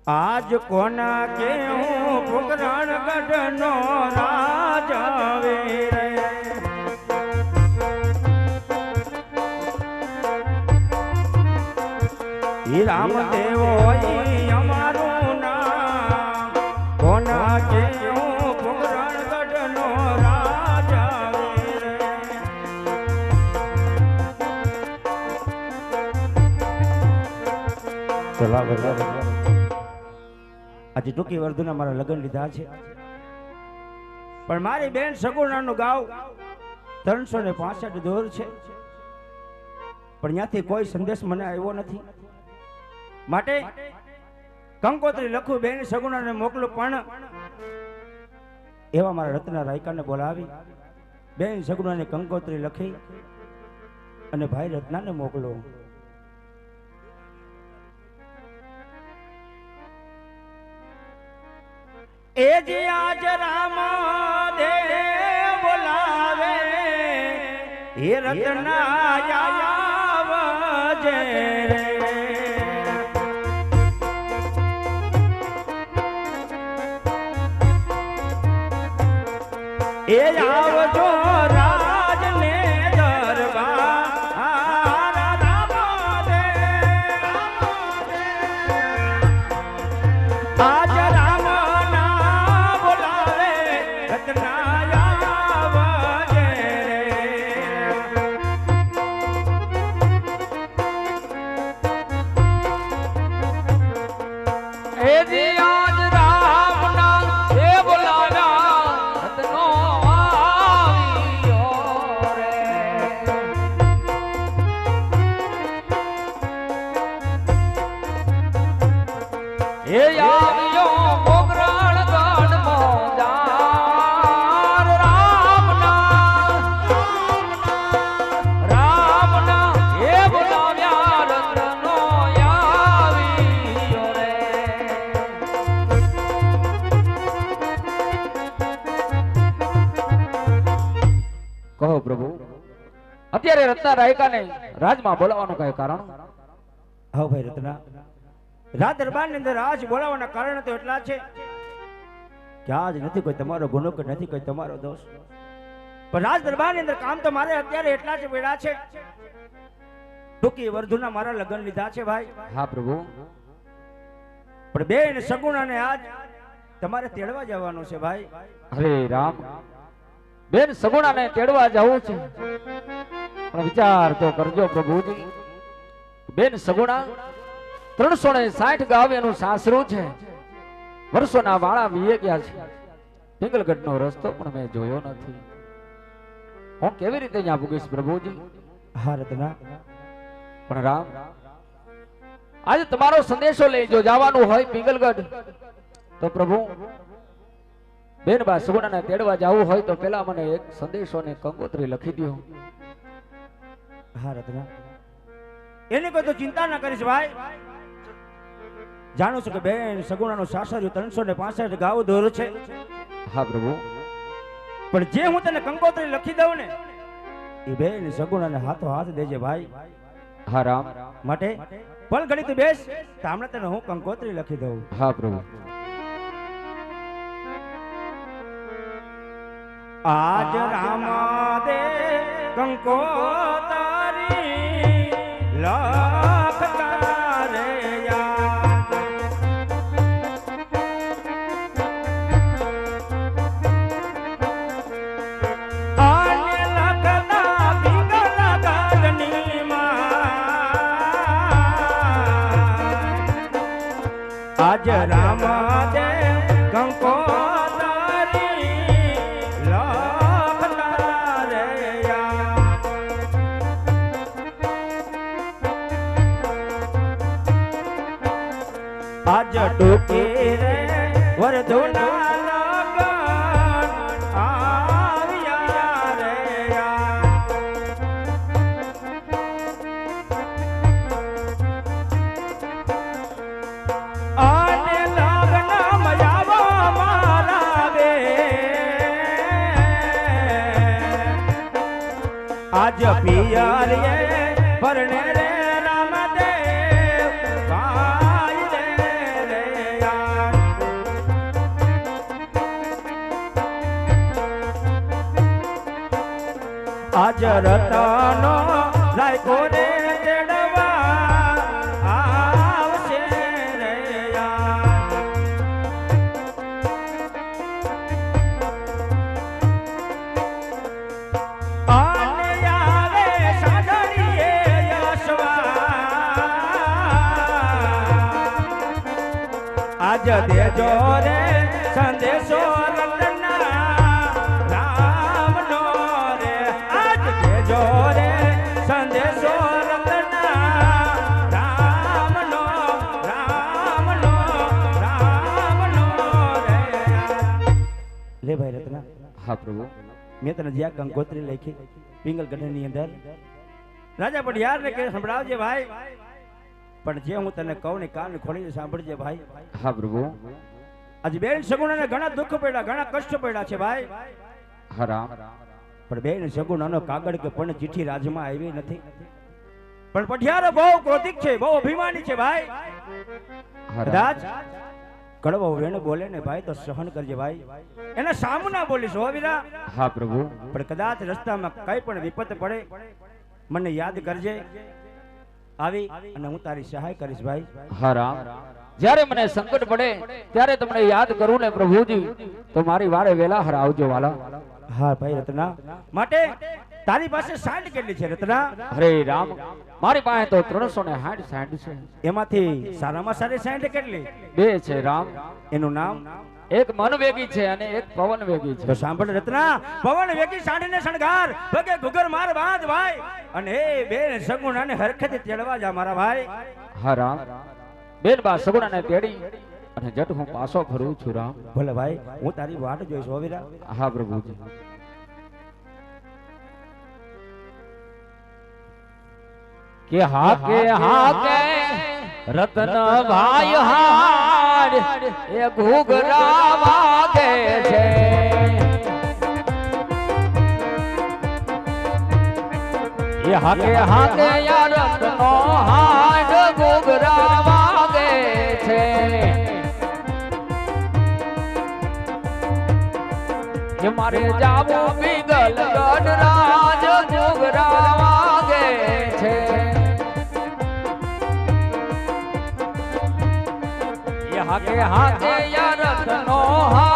આજ કોના કે હું ફુકરણ ગઢનો રાજ આવે રે ઈ રામદેવો અમારું નામ કોના કે હું ફુકરણ ગઢનો રાજ આવે રે ચલા બરાબર આજે ટૂંકી વર્ધુના મારા લગ્ન લીધા છે પણ મારી બેન સગુણાનું ગાવ 365 દોર છે પણ ત્યાંથી કોઈ સંદેશ મને આવ્યો નથી માટે કંકોત્રી લખું બેન સગુણાને મોકલું પણ એવા મારા રત્ના રાયકાને બોલાવી બેન સગુણાને કંકોત્રી લખી અને ભાઈ રત્નાને મોકલો એ જે આજ રામ દેવ બોલાવે હે રત્ના આવજે રે એ આવજો રાજને દરબાર રામ દેવ આજ રામ પ્રભુ અત્યારે રત્ના રાયકાને રાજમાં બોલાવવાનું કઈ કારણ? હા ભાઈ રત્ના રાજ દરબારની અંદર આજ બોલાવવાના કારણ તો એટલા છે કે આજ નથી કોઈ તમારો ગુનો કે નથી કોઈ તમારો દોષ પણ રાજ દરબારની અંદર કામ તો મારે અત્યારે એટલા જ વેડા છે ટૂંકી વર્ધુના મારા લગ્ન લીધા છે ભાઈ. હા પ્રભુ પણ બેન સગુણાને આજ તમારે તેડવા જવાનું છે ભાઈ. હરે રામ બેન સગુણાને તેડવા જવું છે પણ વિચાર તો કરજો પ્રભુજી બેન સગુણા 360 ગાવ એનું સાસરું છે વર્ષોના વાળા વીએ ગયા છે પિંગલગઢનો રસ્તો પણ મેં જોયો નથી હું કેવી રીતે ત્યાં પૂગીશ પ્રભુજી? હા રત્ના પણ રામ આજે તમારો સંદેશો લઈ જો જવાનું હોય પિંગલગઢ તો પ્રભુ બેન બા સગુણાને તેડવા જવું હોય તો પેલા મને એક સંદેશો ને કંકોત્રી લખી દો. હા રત્ના એની કોઈ તો ચિંતા ના કરીશ ભાઈ. જાણું છું કે બેન સગુણાનું સાસરિયું 365 ગાવ દોર છે. હા પ્રભુ પણ જે હું તને કંકોત્રી લખી દઉં ને એ બેન સગુણાને હાથો હાથ દેજે ભાઈ. હા રામ માટે પલ ઘડી તું બેસ તો હમણાં તને હું કંકોત્રી લખી દઉં. હા પ્રભુ આજ રામા દે કંકોત્રી લખતા રે યાદ આને લખતા પિંગલગઢની માં આજ રામા દે કંકોત્રી આજ ડૂકી રે વર્ધુના લગન આવ્યા રે આને લગન મજાવા મારા બે આજ પિયર પરણે રે રામદેવ ભાઈ રે આજ રતનો લાયકો રે તેડવા આવશે રે આને આવે સાધણીએ યશવા આજ દેજો રે સંદેશો સંદેશો રામનો લે ભાઈ રત્ના. હા પ્રભુ. મેં તને જ્યાં કંકોત્રી લખી પિંગલ ગઢની અંદર રાજા પડિયાર ને કે સંભળાવજે ભાઈ, પણ જે હું તને કહું ને કાન ખોલીને સાંભળજે ભાઈ. હા પ્રભુ. આજે બેન સગુણાને ઘણા દુઃખ પડ્યા, ઘણા કષ્ટ પડ્યા છે ભાઈ. હા રામ. પણ બેન સગુણાનો કાગળ કે પણ ચિઠ્ઠી રાજમાં આવી નથી. પણ પઢિયારો બહુ ક્રોધિક છે, બહુ અભિમાની છે ભાઈ. કદાચ કડવો વેણ બોલે ને ભાઈ તો સહન કરજે ભાઈ, એના સામુ ના બોલીશ હો વીરા. હા પ્રભુ. પણ કદાચ રસ્તામાં કઈ પણ વિપત પડે મને યાદ કરજે આવી અને હું તારી સહાય કરીશ ભાઈ. હા રામ. જ્યારે મને સંકટ પડે ત્યારે તમને યાદ કરું ને પ્રભુજી, તો મારી વારે વેલા હર આવજો વાલા. હા ભાઈ રત્ના, માટે તારી પાસે સાંડ કેટલી છે રત્ના? હરે રામ, મારી પાસે તો 360 સાંડ છે. એમાંથી સારામાં સારી સાંડ કેટલી? 2 છે રામ. એનું નામ? એક મન વેગી છે અને એક પવન વેગી છે. તો સાંભળ રત્ના, પવન વેગી સાંડને શણગાર, ભગે ઘુઘર માર બાંધ ભાઈ, અને એ બેન સગુણાને હરખતે તેડવા જા મારા ભાઈ. હા રામ. બેન બા સગુણાને તેડી અને જટ હું પાછો ફરું છું રામ. ભલે ભાઈ, હું તારી વાટ જોઈશ હો વીરા. હા પ્રભુજી. કે હાકે રતન ભાઈ હાડ એ ઘૂઘરા વાગે છે. એ હાકે યા રતનો હાડ ઘૂઘરા વાગે છે. કે મારે જાવું પિંગલ ગઢ રાજ ઘૂઘરા વાગે છે. હાકે યા રતનો હા